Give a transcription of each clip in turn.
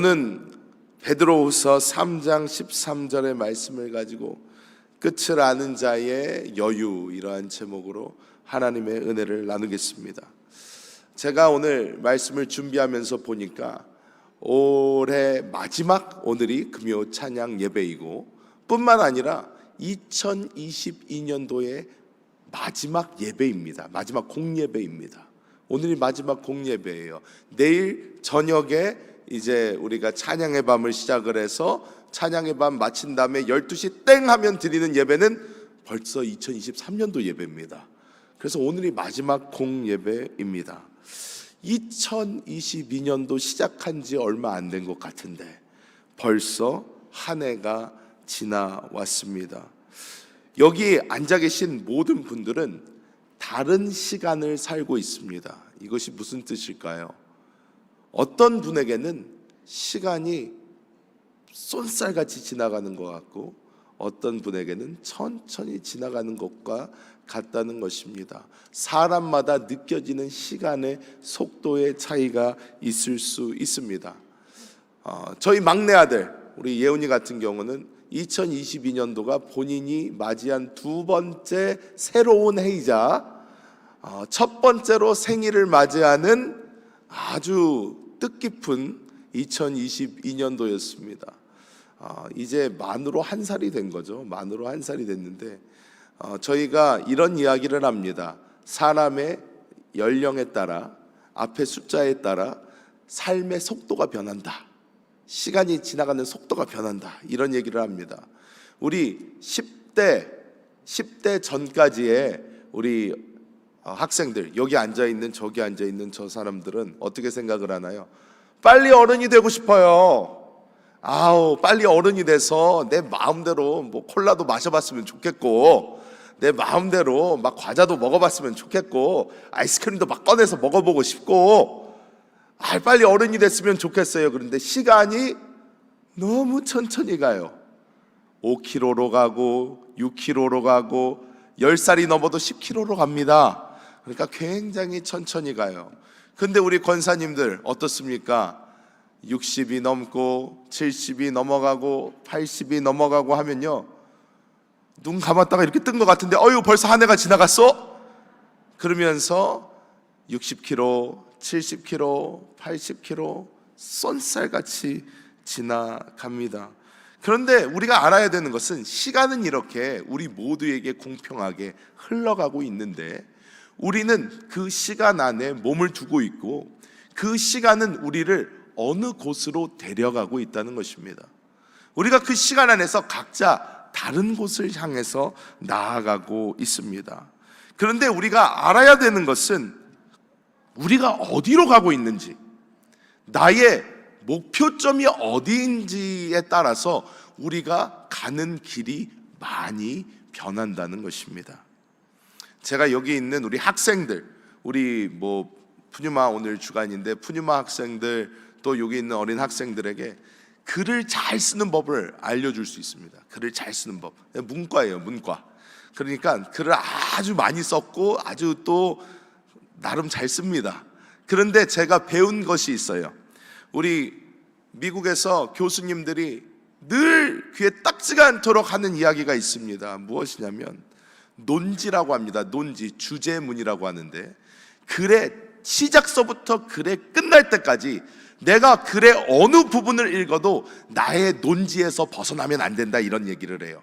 저는 베드로후서 3장 13절의 말씀을 가지고 끝을 아는 자의 여유, 이러한 제목으로 하나님의 은혜를 나누겠습니다. 제가 오늘 말씀을 준비하면서 보니까 올해 마지막 오늘이 금요 찬양 예배이고 뿐만 아니라 2022년도의 마지막 예배입니다. 마지막 공예배입니다. 오늘이 마지막 공예배예요. 내일 저녁에 이제 우리가 찬양의 밤을 시작을 해서 찬양의 밤 마친 다음에 12시 땡 하면 드리는 예배는 벌써 2023년도 예배입니다. 그래서 오늘이 마지막 공예배입니다. 2022년도 시작한 지 얼마 안 된 것 같은데 벌써 한 해가 지나왔습니다. 여기 앉아 계신 모든 분들은 다른 시간을 살고 있습니다. 이것이 무슨 뜻일까요? 어떤 분에게는 시간이 쏜살같이 지나가는 것 같고 어떤 분에게는 천천히 지나가는 것과 같다는 것입니다. 사람마다 느껴지는 시간의 속도의 차이가 있을 수 있습니다. 저희 막내 아들 우리 예훈이 같은 경우는 2022년도가 본인이 맞이한 두 번째 새로운 해이자 첫 번째로 생일을 맞이하는 아주 뜻깊은 2022년도였습니다. 이제 만으로 한 살이 된 거죠. 만으로 한 살이 됐는데 저희가 이런 이야기를 합니다. 사람의 연령에 따라 앞에 숫자에 따라 삶의 속도가 변한다. 시간이 지나가는 속도가 변한다. 이런 얘기를 합니다. 우리 10대 전까지의 우리 학생들, 여기 앉아있는 저기 앉아있는 저 사람들은 어떻게 생각을 하나요? 빨리 어른이 되고 싶어요. 빨리 어른이 돼서 내 마음대로 뭐 콜라도 마셔봤으면 좋겠고 내 마음대로 막 과자도 먹어봤으면 좋겠고 아이스크림도 막 꺼내서 먹어보고 싶고 빨리 어른이 됐으면 좋겠어요. 그런데 시간이 너무 천천히 가요. 5km로 가고 6km로 가고 10살이 넘어도 10km로 갑니다. 그러니까 굉장히 천천히 가요. 근데 우리 권사님들 어떻습니까? 60이 넘고 70이 넘어가고 80이 넘어가고 하면요, 눈 감았다가 이렇게 뜬 것 같은데 벌써 한 해가 지나갔어? 그러면서 60km, 70km, 80km 쏜살같이 지나갑니다. 그런데 우리가 알아야 되는 것은 시간은 이렇게 우리 모두에게 공평하게 흘러가고 있는데 우리는 그 시간 안에 몸을 두고 있고 그 시간은 우리를 어느 곳으로 데려가고 있다는 것입니다. 우리가 그 시간 안에서 각자 다른 곳을 향해서 나아가고 있습니다. 그런데 우리가 알아야 되는 것은 우리가 어디로 가고 있는지, 나의 목표점이 어디인지에 따라서 우리가 가는 길이 많이 변한다는 것입니다. 제가 여기 있는 우리 학생들, 우리 푸뉴마 오늘 주간인데 푸뉴마 학생들 또 여기 있는 어린 학생들에게 글을 잘 쓰는 법을 알려줄 수 있습니다. 글을 잘 쓰는 법, 문과예요, 문과. 그러니까 글을 아주 많이 썼고 아주 또 나름 잘 씁니다. 그런데 제가 배운 것이 있어요. 우리 미국에서 교수님들이 늘 귀에 딱지가 않도록 하는 이야기가 있습니다. 무엇이냐면 논지라고 합니다. 논지, 주제문이라고 하는데 글의 시작서부터 글의 끝날 때까지 내가 글의 어느 부분을 읽어도 나의 논지에서 벗어나면 안 된다, 이런 얘기를 해요.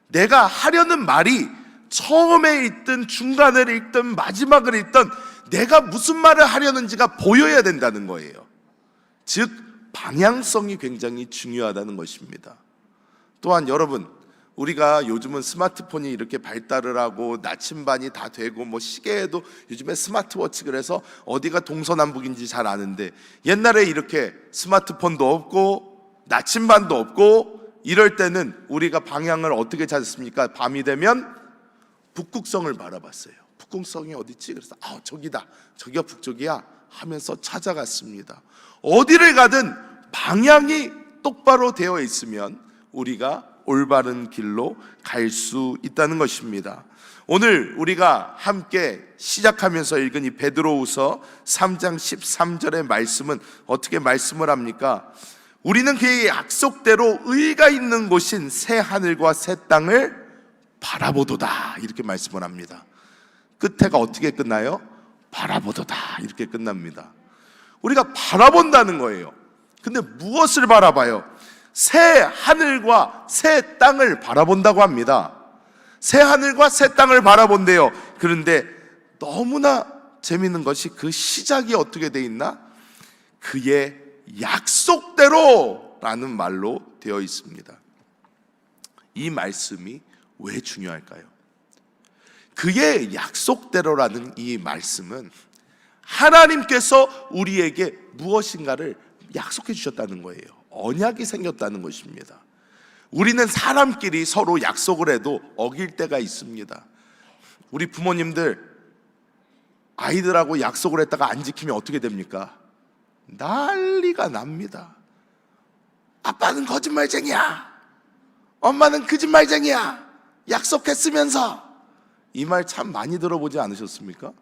내가 하려는 말이 처음에 읽든 중간을 읽든 마지막을 읽든 내가 무슨 말을 하려는지가 보여야 된다는 거예요. 즉 방향성이 굉장히 중요하다는 것입니다. 또한 여러분, 우리가 요즘은 스마트폰이 이렇게 발달을 하고 나침반이 다 되고 시계에도 요즘에 스마트워치, 그래서 어디가 동서남북인지 잘 아는데 옛날에 이렇게 스마트폰도 없고 나침반도 없고 이럴 때는 우리가 방향을 어떻게 찾았습니까? 밤이 되면 북극성을 바라봤어요. 북극성이 어디지? 그래서 저기다, 저기가 북쪽이야 하면서 찾아갔습니다. 어디를 가든 방향이 똑바로 되어 있으면 우리가 올바른 길로 갈 수 있다는 것입니다. 오늘 우리가 함께 시작하면서 읽은 이 베드로후서 3장 13절의 말씀은 어떻게 말씀을 합니까? 우리는 그의 약속대로 의가 있는 곳인 새 하늘과 새 땅을 바라보도다, 이렇게 말씀을 합니다. 끝에가 어떻게 끝나요? 바라보도다, 이렇게 끝납니다. 우리가 바라본다는 거예요. 근데 무엇을 바라봐요? 새 하늘과 새 땅을 바라본다고 합니다. 새 하늘과 새 땅을 바라본대요. 그런데 너무나 재밌는 것이 그 시작이 어떻게 돼 있나? 그의 약속대로 라는 말로 되어 있습니다. 이 말씀이 왜 중요할까요? 그의 약속대로라는 이 말씀은 하나님께서 우리에게 무엇인가를 약속해 주셨다는 거예요. 언약이 생겼다는 것입니다. 우리는 사람끼리 서로 약속을 해도 어길 때가 있습니다. 우리 부모님들 아이들하고 약속을 했다가 안 지키면 어떻게 됩니까? 난리가 납니다. 아빠는 거짓말쟁이야, 엄마는 거짓말쟁이야, 약속했으면서. 이 말 참 많이 들어보지 않으셨습니까?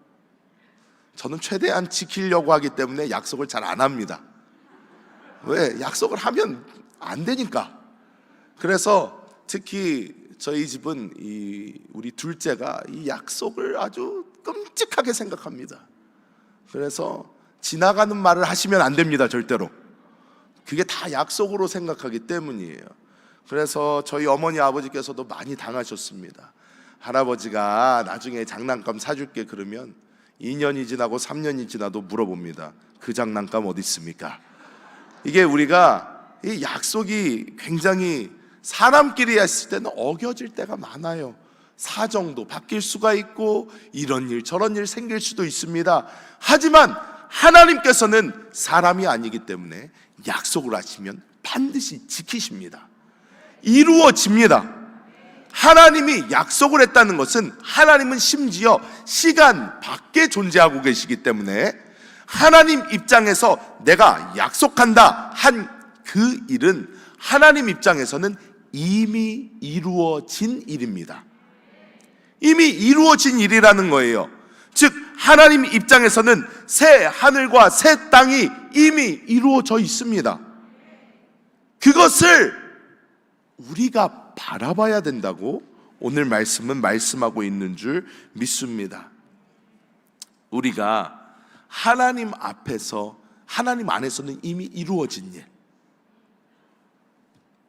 저는 최대한 지키려고 하기 때문에 약속을 잘 안 합니다. 왜? 약속을 하면 안 되니까. 그래서 특히 저희 집은 우리 둘째가 이 약속을 아주 끔찍하게 생각합니다. 그래서 지나가는 말을 하시면 안 됩니다, 절대로. 그게 다 약속으로 생각하기 때문이에요. 그래서 저희 어머니 아버지께서도 많이 당하셨습니다. 할아버지가 나중에 장난감 사줄게 그러면 2년이 지나고 3년이 지나도 물어봅니다. 그 장난감 어디 있습니까? 이게 우리가 이 약속이 굉장히 사람끼리 했을 때는 어겨질 때가 많아요. 사정도 바뀔 수가 있고 이런 일 저런 일 생길 수도 있습니다. 하지만 하나님께서는 사람이 아니기 때문에 약속을 하시면 반드시 지키십니다. 이루어집니다. 하나님이 약속을 했다는 것은 하나님은 심지어 시간 밖에 존재하고 계시기 때문에 하나님 입장에서 내가 약속한다 한 그 일은 하나님 입장에서는 이미 이루어진 일입니다. 이미 이루어진 일이라는 거예요. 즉 하나님 입장에서는 새 하늘과 새 땅이 이미 이루어져 있습니다. 그것을 우리가 바라봐야 된다고 오늘 말씀은 말씀하고 있는 줄 믿습니다. 우리가 하나님 앞에서, 하나님 안에서는 이미 이루어진 일,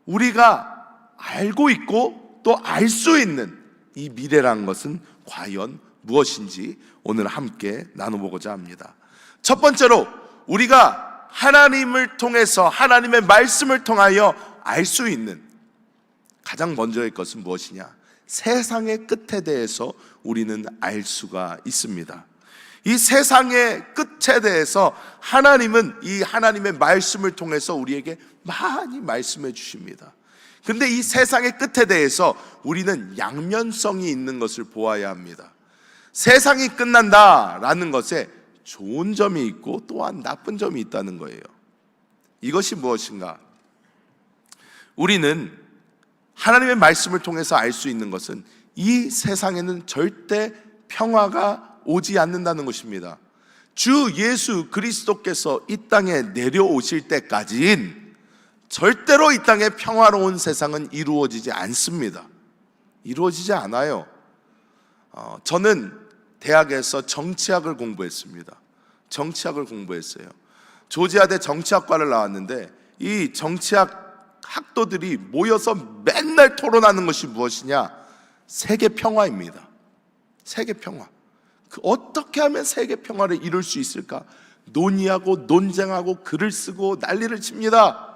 우리가 알고 있고 또 알 수 있는 이 미래라는 것은 과연 무엇인지 오늘 함께 나눠보고자 합니다. 첫 번째로 우리가 하나님을 통해서, 하나님의 말씀을 통하여 알 수 있는 가장 먼저의 것은 무엇이냐? 세상의 끝에 대해서 우리는 알 수가 있습니다. 이 세상의 끝에 대해서 하나님은 이 하나님의 말씀을 통해서 우리에게 많이 말씀해 주십니다. 근데 이 세상의 끝에 대해서 우리는 양면성이 있는 것을 보아야 합니다. 세상이 끝난다라는 것에 좋은 점이 있고 또한 나쁜 점이 있다는 거예요. 이것이 무엇인가? 우리는 하나님의 말씀을 통해서 알 수 있는 것은 이 세상에는 절대 평화가 오지 않는다는 것입니다. 주 예수 그리스도께서 이 땅에 내려오실 때까지는 절대로 이 땅에 평화로운 세상은 이루어지지 않습니다. 이루어지지 않아요. 저는 대학에서 정치학을 공부했습니다. 정치학을 공부했어요. 조지아대 정치학과를 나왔는데 이 정치학 학도들이 모여서 맨날 토론하는 것이 무엇이냐? 세계 평화입니다. 세계 평화. 어떻게 하면 세계 평화를 이룰 수 있을까? 논의하고 논쟁하고 글을 쓰고 난리를 칩니다.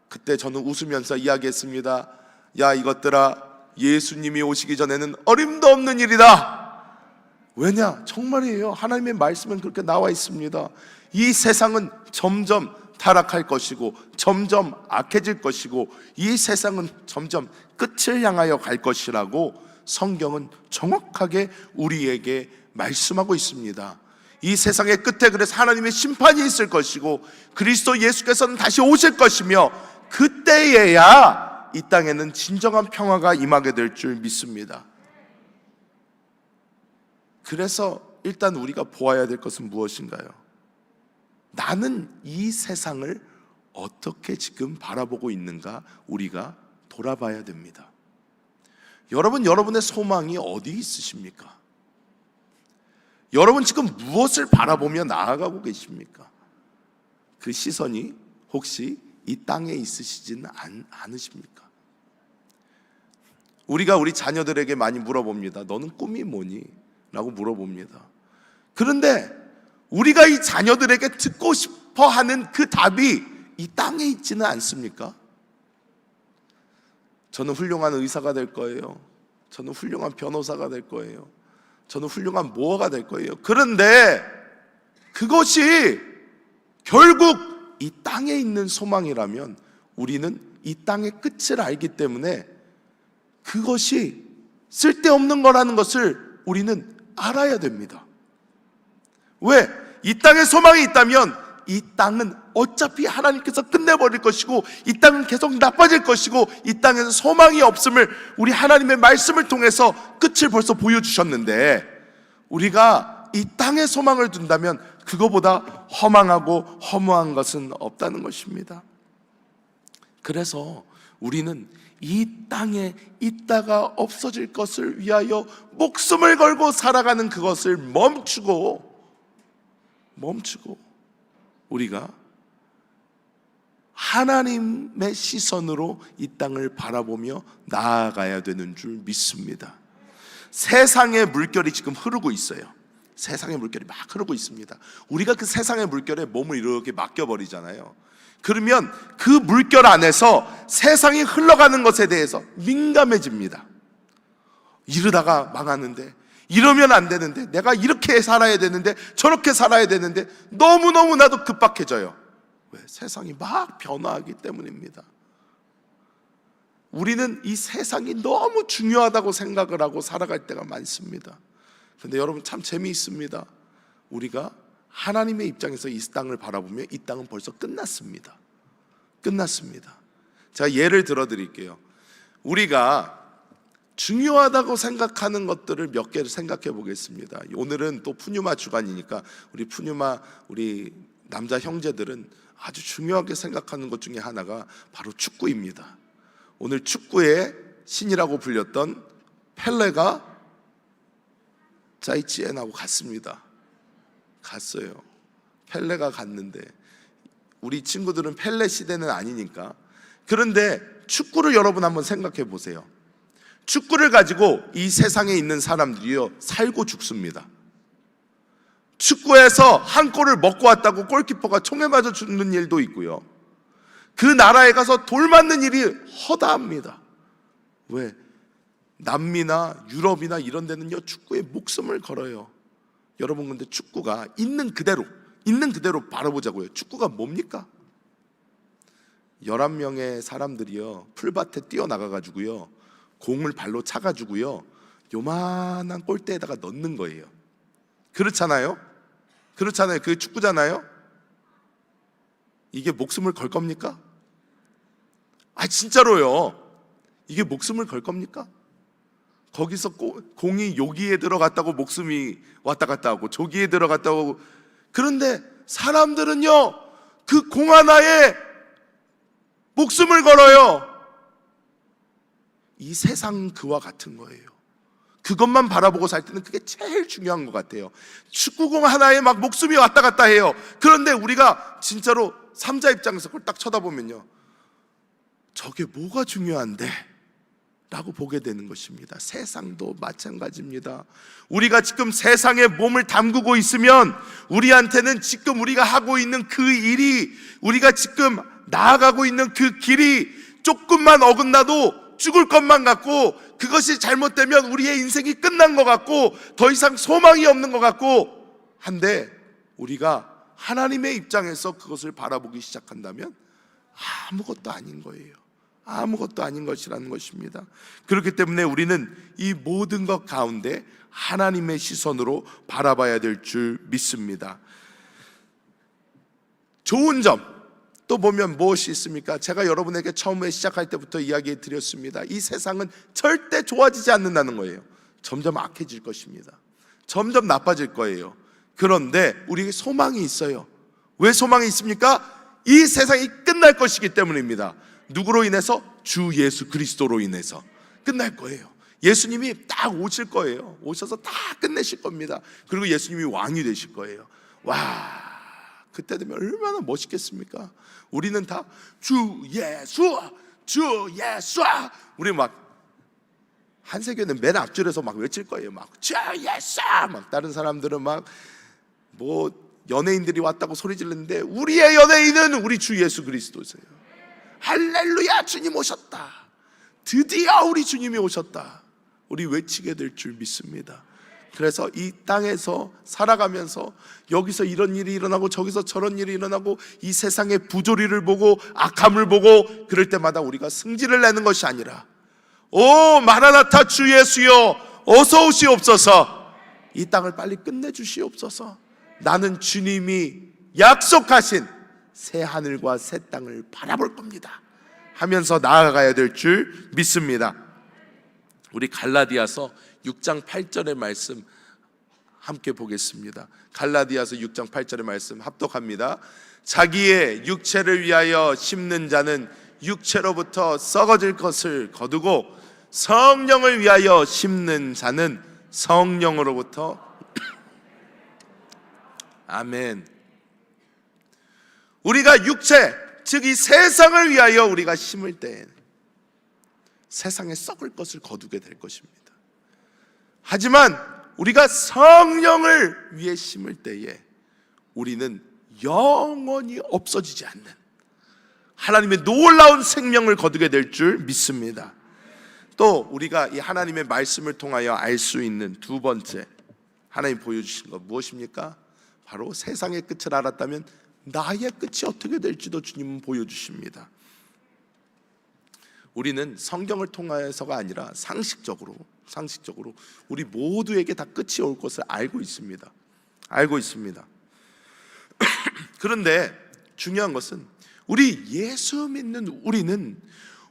그때 저는 웃으면서 이야기했습니다. 야, 이것들아, 예수님이 오시기 전에는 어림도 없는 일이다. 왜냐? 정말이에요. 하나님의 말씀은 그렇게 나와 있습니다. 이 세상은 점점 타락할 것이고 점점 악해질 것이고 이 세상은 점점 끝을 향하여 갈 것이라고 성경은 정확하게 우리에게 말씀하고 있습니다. 이 세상의 끝에 그래서 하나님의 심판이 있을 것이고 그리스도 예수께서는 다시 오실 것이며 그때에야 이 땅에는 진정한 평화가 임하게 될 줄 믿습니다. 그래서 일단 우리가 보아야 될 것은 무엇인가요? 나는 이 세상을 어떻게 지금 바라보고 있는가 우리가 돌아봐야 됩니다. 여러분, 여러분의 소망이 어디 있으십니까? 여러분 지금 무엇을 바라보며 나아가고 계십니까? 그 시선이 혹시 이 땅에 있으시지는 않으십니까? 우리가 우리 자녀들에게 많이 물어봅니다. 너는 꿈이 뭐니? 라고 물어봅니다. 그런데 우리가 이 자녀들에게 듣고 싶어 하는 그 답이 이 땅에 있지는 않습니까? 저는 훌륭한 의사가 될 거예요. 저는 훌륭한 변호사가 될 거예요. 저는 훌륭한 모어가 될 거예요. 그런데 그것이 결국 이 땅에 있는 소망이라면 우리는 이 땅의 끝을 알기 때문에 그것이 쓸데없는 거라는 것을 우리는 알아야 됩니다. 왜? 이 땅에 소망이 있다면 이 땅은 어차피 하나님께서 끝내버릴 것이고 이 땅은 계속 나빠질 것이고 이 땅에는 소망이 없음을 우리 하나님의 말씀을 통해서 끝을 벌써 보여주셨는데, 우리가 이 땅에 소망을 둔다면 그거보다 허망하고 허무한 것은 없다는 것입니다. 그래서 우리는 이 땅에 있다가 없어질 것을 위하여 목숨을 걸고 살아가는 그것을 멈추고 우리가 하나님의 시선으로 이 땅을 바라보며 나아가야 되는 줄 믿습니다. 세상의 물결이 지금 흐르고 있어요. 세상의 물결이 막 흐르고 있습니다. 우리가 그 세상의 물결에 몸을 이렇게 맡겨버리잖아요. 그러면 그 물결 안에서 세상이 흘러가는 것에 대해서 민감해집니다. 이러다가 망하는데, 이러면 안 되는데, 내가 이렇게 살아야 되는데, 저렇게 살아야 되는데, 너무너무 나도 급박해져요. 왜? 세상이 막 변화하기 때문입니다. 우리는 이 세상이 너무 중요하다고 생각을 하고 살아갈 때가 많습니다. 근데 여러분 참 재미있습니다. 우리가 하나님의 입장에서 이 땅을 바라보면 이 땅은 벌써 끝났습니다. 제가 예를 들어 드릴게요. 우리가 중요하다고 생각하는 것들을 몇 개를 생각해 보겠습니다. 오늘은 또 푸뉴마 주간이니까 우리 푸뉴마 우리 남자 형제들은 아주 중요하게 생각하는 것 중에 하나가 바로 축구입니다. 오늘 축구의 신이라고 불렸던 펠레가 짜이치엔하고 갔어요. 펠레가 갔는데 우리 친구들은 펠레 시대는 아니니까. 그런데 축구를 여러분 한번 생각해 보세요. 축구를 가지고 이 세상에 있는 사람들이요 살고 죽습니다. 축구에서 한 골을 먹고 왔다고 골키퍼가 총에 맞아 죽는 일도 있고요. 그 나라에 가서 돌 맞는 일이 허다합니다. 왜? 남미나 유럽이나 이런 데는요 축구에 목숨을 걸어요. 여러분, 근데 축구가 있는 그대로 바라보자고요. 축구가 뭡니까? 11명의 사람들이요 풀밭에 뛰어나가가지고요 공을 발로 차가지고요 요만한 골대에다가 넣는 거예요. 그렇잖아요? 그게 축구잖아요? 이게 목숨을 걸 겁니까? 진짜로요. 이게 목숨을 걸 겁니까? 거기서 공이 여기에 들어갔다고 목숨이 왔다 갔다 하고 저기에 들어갔다고 하고. 그런데 사람들은요 그 공 하나에 목숨을 걸어요. 이 세상 그와 같은 거예요. 그것만 바라보고 살 때는 그게 제일 중요한 것 같아요. 축구공 하나에 막 목숨이 왔다 갔다 해요. 그런데 우리가 진짜로 삼자 입장에서 그걸 딱 쳐다보면요 저게 뭐가 중요한데? 라고 보게 되는 것입니다. 세상도 마찬가지입니다. 우리가 지금 세상에 몸을 담그고 있으면 우리한테는 지금 우리가 하고 있는 그 일이, 우리가 지금 나아가고 있는 그 길이 조금만 어긋나도 죽을 것만 같고, 그것이 잘못되면 우리의 인생이 끝난 것 같고 더 이상 소망이 없는 것 같고 한데, 우리가 하나님의 입장에서 그것을 바라보기 시작한다면 아무것도 아닌 거예요. 아무것도 아닌 것이라는 것입니다. 그렇기 때문에 우리는 이 모든 것 가운데 하나님의 시선으로 바라봐야 될 줄 믿습니다. 좋은 점 또 보면 무엇이 있습니까? 제가 여러분에게 처음에 시작할 때부터 이야기 드렸습니다. 이 세상은 절대 좋아지지 않는다는 거예요. 점점 악해질 것입니다. 점점 나빠질 거예요. 그런데 우리에게 소망이 있어요. 왜 소망이 있습니까? 이 세상이 끝날 것이기 때문입니다. 누구로 인해서? 주 예수 그리스도로 인해서 끝날 거예요. 예수님이 딱 오실 거예요. 오셔서 다 끝내실 겁니다. 그리고 예수님이 왕이 되실 거예요. 와, 그때 되면 얼마나 멋있겠습니까? 우리는 다 주 예수, 주 예수. 우리 막 한세교는 맨 앞줄에서 막 외칠 거예요. 막 주 예수. 막 다른 사람들은 막 뭐 연예인들이 왔다고 소리 지르는데 우리의 연예인은 우리 주 예수 그리스도세요. 할렐루야, 주님 오셨다. 드디어 우리 주님이 오셨다. 우리 외치게 될 줄 믿습니다. 그래서 이 땅에서 살아가면서 여기서 이런 일이 일어나고 저기서 저런 일이 일어나고 이 세상의 부조리를 보고 악함을 보고 그럴 때마다 우리가 승질을 내는 것이 아니라, 오 마라나타 주 예수여 어서 오시옵소서. 이 땅을 빨리 끝내주시옵소서. 나는 주님이 약속하신 새 하늘과 새 땅을 바라볼 겁니다 하면서 나아가야 될 줄 믿습니다. 우리 갈라디아서 6장 8절의 말씀 함께 보겠습니다. 갈라디아서 6장 8절의 말씀 합독합니다. 자기의 육체를 위하여 심는 자는 육체로부터 썩어질 것을 거두고 성령을 위하여 심는 자는 성령으로부터 아멘. 우리가 육체, 즉 이 세상을 위하여 우리가 심을 때 세상에 썩을 것을 거두게 될 것입니다. 하지만 우리가 성령을 위해 심을 때에 우리는 영원히 없어지지 않는 하나님의 놀라운 생명을 거두게 될 줄 믿습니다. 또 우리가 이 하나님의 말씀을 통하여 알 수 있는 두 번째 하나님 보여주신 것 무엇입니까? 바로 세상의 끝을 알았다면 나의 끝이 어떻게 될지도 주님은 보여주십니다. 우리는 성경을 통하여서가 아니라 상식적으로 우리 모두에게 다 끝이 올 것을 알고 있습니다. 그런데 중요한 것은 우리 예수 믿는 우리는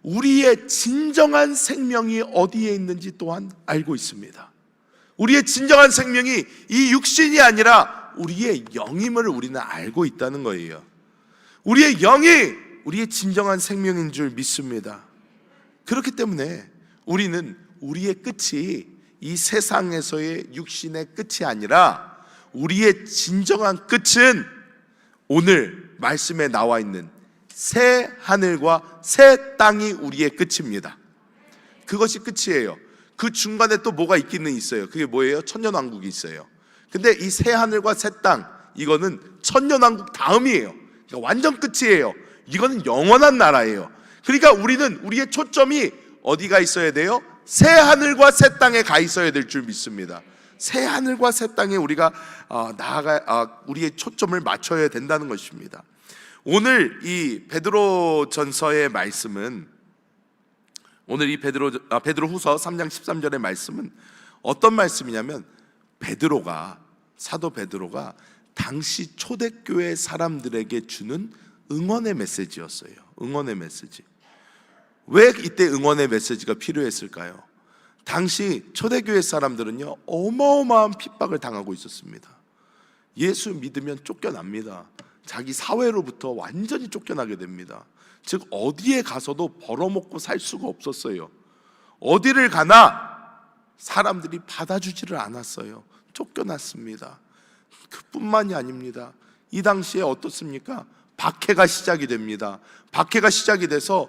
우리의 진정한 생명이 어디에 있는지 또한 알고 있습니다. 우리의 진정한 생명이 이 육신이 아니라 우리의 영임을 우리는 알고 있다는 거예요. 우리의 영이 우리의 진정한 생명인 줄 믿습니다. 그렇기 때문에 우리는 우리의 끝이 이 세상에서의 육신의 끝이 아니라 우리의 진정한 끝은 오늘 말씀에 나와 있는 새 하늘과 새 땅이 우리의 끝입니다. 그것이 끝이에요. 그 중간에 또 뭐가 있기는 있어요. 그게 뭐예요? 천년왕국이 있어요. 근데 이 새 하늘과 새 땅, 이거는 천년왕국 다음이에요. 그러니까 완전 끝이에요. 이거는 영원한 나라예요. 그러니까 우리는 우리의 초점이 어디가 있어야 돼요? 새 하늘과 새 땅에 가 있어야 될 줄 믿습니다. 새 하늘과 새 땅에 우리가 우리의 초점을 맞춰야 된다는 것입니다. 오늘 이 베드로전서의 말씀은, 오늘 이 베드로후서 3장 13절의 말씀은 어떤 말씀이냐면, 사도 베드로가 당시 초대교회 사람들에게 주는 응원의 메시지였어요. 응원의 메시지. 왜 이때 응원의 메시지가 필요했을까요? 당시 초대교회 사람들은요, 어마어마한 핍박을 당하고 있었습니다. 예수 믿으면 쫓겨납니다. 자기 사회로부터 완전히 쫓겨나게 됩니다. 즉 어디에 가서도 벌어먹고 살 수가 없었어요. 어디를 가나 사람들이 받아주지를 않았어요. 쫓겨났습니다. 그뿐만이 아닙니다. 이 당시에 어떻습니까? 박해가 시작이 됩니다. 박해가 시작이 돼서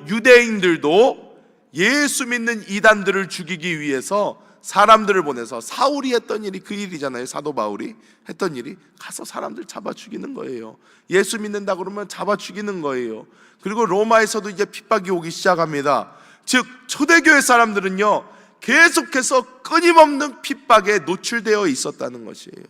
유대인들도 예수 믿는 이단들을 죽이기 위해서 사람들을 보내서, 사울이 했던 일이 그 일이잖아요. 사도 바울이 했던 일이 가서 사람들 잡아 죽이는 거예요. 예수 믿는다 그러면 잡아 죽이는 거예요. 그리고 로마에서도 이제 핍박이 오기 시작합니다. 즉 초대교회 사람들은요, 계속해서 끊임없는 핍박에 노출되어 있었다는 것이에요.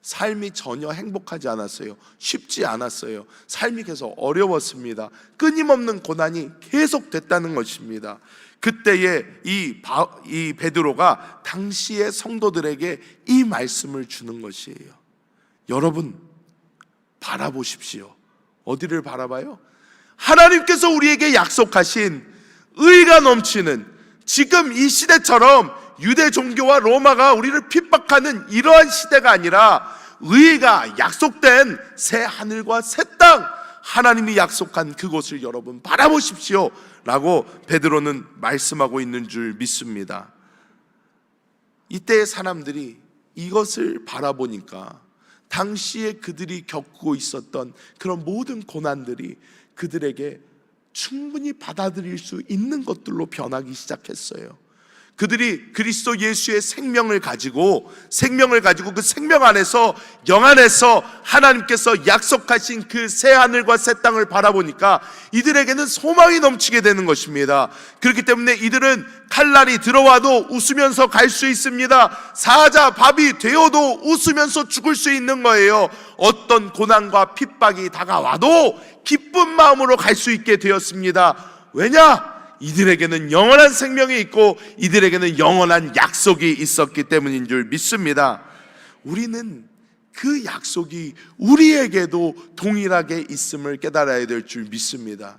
삶이 전혀 행복하지 않았어요. 쉽지 않았어요. 삶이 계속 어려웠습니다. 끊임없는 고난이 계속됐다는 것입니다. 그때에 이 베드로가 당시의 성도들에게 이 말씀을 주는 것이에요. 여러분 바라보십시오. 어디를 바라봐요? 하나님께서 우리에게 약속하신 의가 넘치는, 지금 이 시대처럼 유대 종교와 로마가 우리를 핍박하는 이러한 시대가 아니라 의가 약속된 새 하늘과 새 땅, 하나님이 약속한 그곳을 여러분 바라보십시오 라고 베드로는 말씀하고 있는 줄 믿습니다. 이때의 사람들이 이것을 바라보니까 당시에 그들이 겪고 있었던 그런 모든 고난들이 그들에게 충분히 받아들일 수 있는 것들로 변하기 시작했어요. 그들이 그리스도 예수의 생명을 가지고 그 생명 안에서, 영 안에서 하나님께서 약속하신 그 새 하늘과 새 땅을 바라보니까 이들에게는 소망이 넘치게 되는 것입니다. 그렇기 때문에 이들은 칼날이 들어와도 웃으면서 갈 수 있습니다. 사자밥이 되어도 웃으면서 죽을 수 있는 거예요. 어떤 고난과 핍박이 다가와도 기쁜 마음으로 갈 수 있게 되었습니다. 왜냐? 이들에게는 영원한 생명이 있고 이들에게는 영원한 약속이 있었기 때문인 줄 믿습니다. 우리는 그 약속이 우리에게도 동일하게 있음을 깨달아야 될 줄 믿습니다.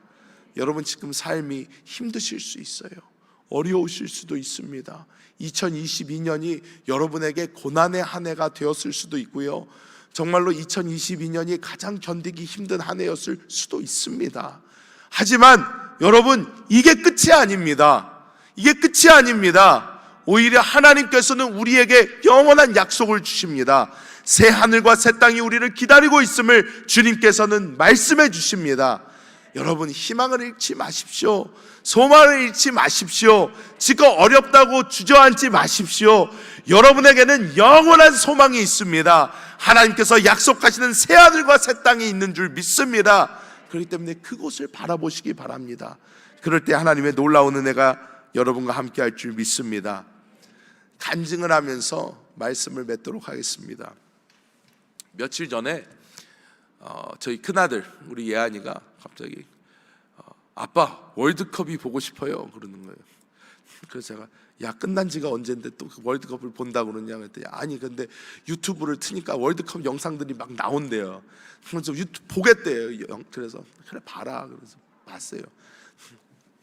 여러분, 지금 삶이 힘드실 수 있어요. 어려우실 수도 있습니다. 2022년이 여러분에게 고난의 한 해가 되었을 수도 있고요, 정말로 2022년이 가장 견디기 힘든 한 해였을 수도 있습니다. 하지만 여러분, 이게 끝이 아닙니다. 이게 끝이 아닙니다. 오히려 하나님께서는 우리에게 영원한 약속을 주십니다. 새 하늘과 새 땅이 우리를 기다리고 있음을 주님께서는 말씀해 주십니다. 여러분, 희망을 잃지 마십시오. 소망을 잃지 마십시오. 지금 어렵다고 주저앉지 마십시오. 여러분에게는 영원한 소망이 있습니다. 하나님께서 약속하시는 새 하늘과 새 땅이 있는 줄 믿습니다. 그렇기 때문에 그곳을 바라보시기 바랍니다. 그럴 때 하나님의 놀라운 은혜가 여러분과 함께 할 줄 믿습니다. 간증을 하면서 말씀을 맺도록 하겠습니다. 며칠 전에 저희 큰아들 우리 예한이가 갑자기 아빠, 월드컵이 보고 싶어요 그러는 거예요. 그래서 제가 야, 끝난 지가 언젠데 또 월드컵을 본다고 그러냐 그랬더니 아니, 근데 유튜브를 트니까 월드컵 영상들이 막 나온대요. 그래서 유튜브 보겠대요. 그래서 그래 봐라. 그래서 봤어요.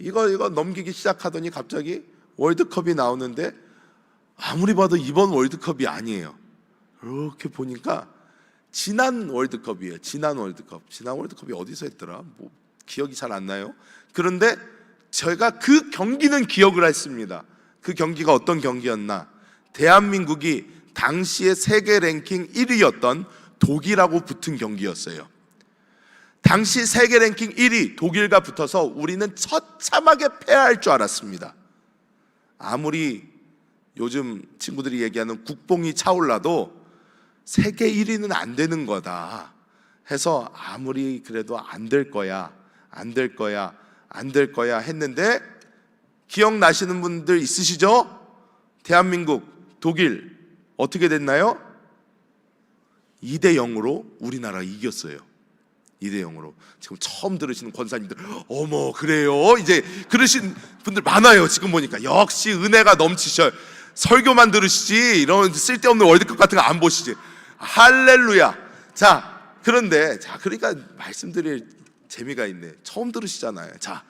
이거 넘기기 시작하더니 갑자기 월드컵이 나오는데 아무리 봐도 이번 월드컵이 아니에요. 이렇게 보니까 지난 월드컵이에요. 지난 월드컵이 어디서 했더라? 뭐 기억이 잘 안 나요. 그런데 제가 그 경기는 기억을 했습니다. 그 경기가 어떤 경기였나? 대한민국이 당시에 세계 랭킹 1위였던 독일하고 붙은 경기였어요. 당시 세계 랭킹 1위 독일과 붙어서 우리는 처참하게 패할 줄 알았습니다. 아무리 요즘 친구들이 얘기하는 국뽕이 차올라도 세계 1위는 안 되는 거다 해서 아무리 그래도 안 될 거야 했는데, 기억나시는 분들 있으시죠? 대한민국, 독일 어떻게 됐나요? 2대0으로 우리나라가 이겼어요. 2대0으로. 지금 처음 들으시는 권사님들 어머 그래요? 이제 그러신 분들 많아요. 지금 보니까 역시 은혜가 넘치셔. 설교만 들으시지 이런 쓸데없는 월드컵 같은 거 안 보시지. 할렐루야. 자, 그런데 그러니까 말씀드릴 재미가 있네. 처음 들으시잖아요. 자,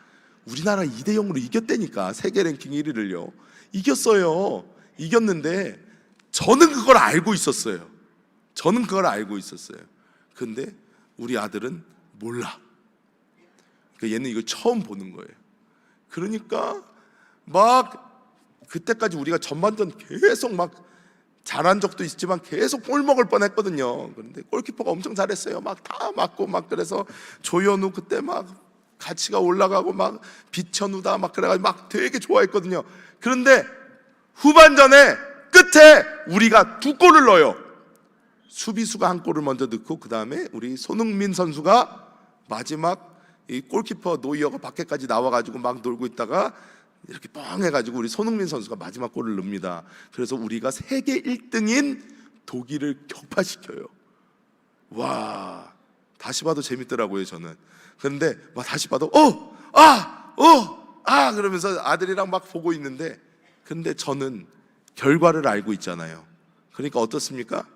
우리나라 2대0으로 이겼다니까. 세계 랭킹 1위를요 이겼어요. 이겼는데 저는 그걸 알고 있었어요. 근데 우리 아들은 몰라. 그러니까 얘는 이걸 처음 보는 거예요. 그러니까 막 그때까지 우리가 전반전 계속 막 잘한 적도 있지만 계속 골 먹을 뻔했거든요. 그런데 골키퍼가 엄청 잘했어요. 막 다 맞고 막. 그래서 조현우 그때 막 가치가 올라가고 막 비천우다 막 그래가지고 막 되게 좋아했거든요. 그런데 후반전에 끝에 우리가 2골을 넣어요. 수비수가 1골을 먼저 넣고 그 다음에 우리 손흥민 선수가 마지막 이 골키퍼 노이어가 밖에까지 나와가지고 막 놀고 있다가 이렇게 뻥 해가지고 우리 손흥민 선수가 마지막 골을 넣습니다. 그래서 우리가 세계 1등인 독일을 격파시켜요. 와, 다시 봐도 재밌더라고요 저는. 그런데 막 다시 봐도 그러면서 아들이랑 막 보고 있는데, 근데 저는 결과를 알고 있잖아요. 그러니까 어떻습니까?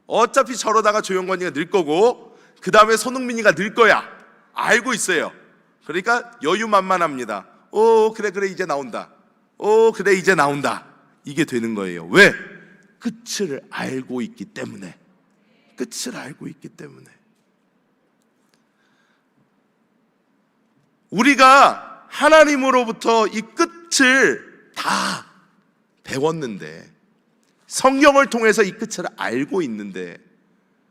어차피 저러다가 조용건이가 늘 거고 그 다음에 손흥민이가 늘 거야 알고 있어요. 그러니까 여유만만합니다. 그래 이제 나온다. 그래 이제 나온다. 이게 되는 거예요. 왜? 끝을 알고 있기 때문에. 끝을 알고 있기 때문에. 우리가 하나님으로부터 이 끝을 다 배웠는데, 성경을 통해서 이 끝을 알고 있는데,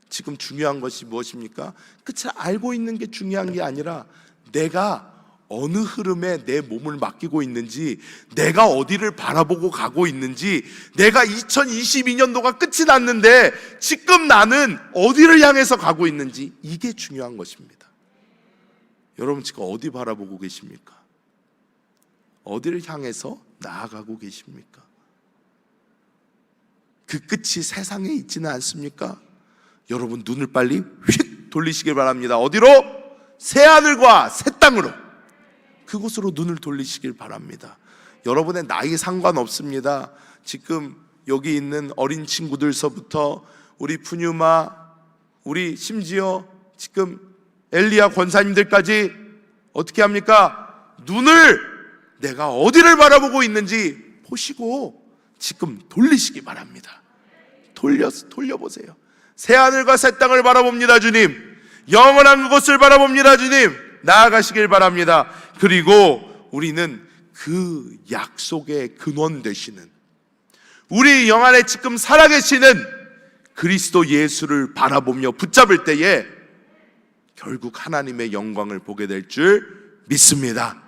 지금 중요한 것이 무엇입니까? 끝을 알고 있는 게 중요한 게 아니라 내가 어느 흐름에 내 몸을 맡기고 있는지, 내가 어디를 바라보고 가고 있는지, 내가 2022년도가 끝이 났는데 지금 나는 어디를 향해서 가고 있는지, 이게 중요한 것입니다. 여러분 지금 어디 바라보고 계십니까? 어디를 향해서 나아가고 계십니까? 그 끝이 세상에 있지는 않습니까? 여러분 눈을 빨리 휙 돌리시길 바랍니다. 어디로? 새하늘과 새 땅으로, 그곳으로 눈을 돌리시길 바랍니다. 여러분의 나이 상관없습니다. 지금 여기 있는 어린 친구들서부터 우리 푸뉴마, 우리 심지어 지금 엘리야 권사님들까지 어떻게 합니까? 눈을 내가 어디를 바라보고 있는지 보시고 지금 돌리시기 바랍니다. 돌려보세요. 새하늘과 새 땅을 바라봅니다. 주님, 영원한 그곳을 바라봅니다. 주님, 나아가시길 바랍니다. 그리고 우리는 그 약속의 근원 되시는, 우리 영 안에 지금 살아계시는 그리스도 예수를 바라보며 붙잡을 때에 결국 하나님의 영광을 보게 될 줄 믿습니다.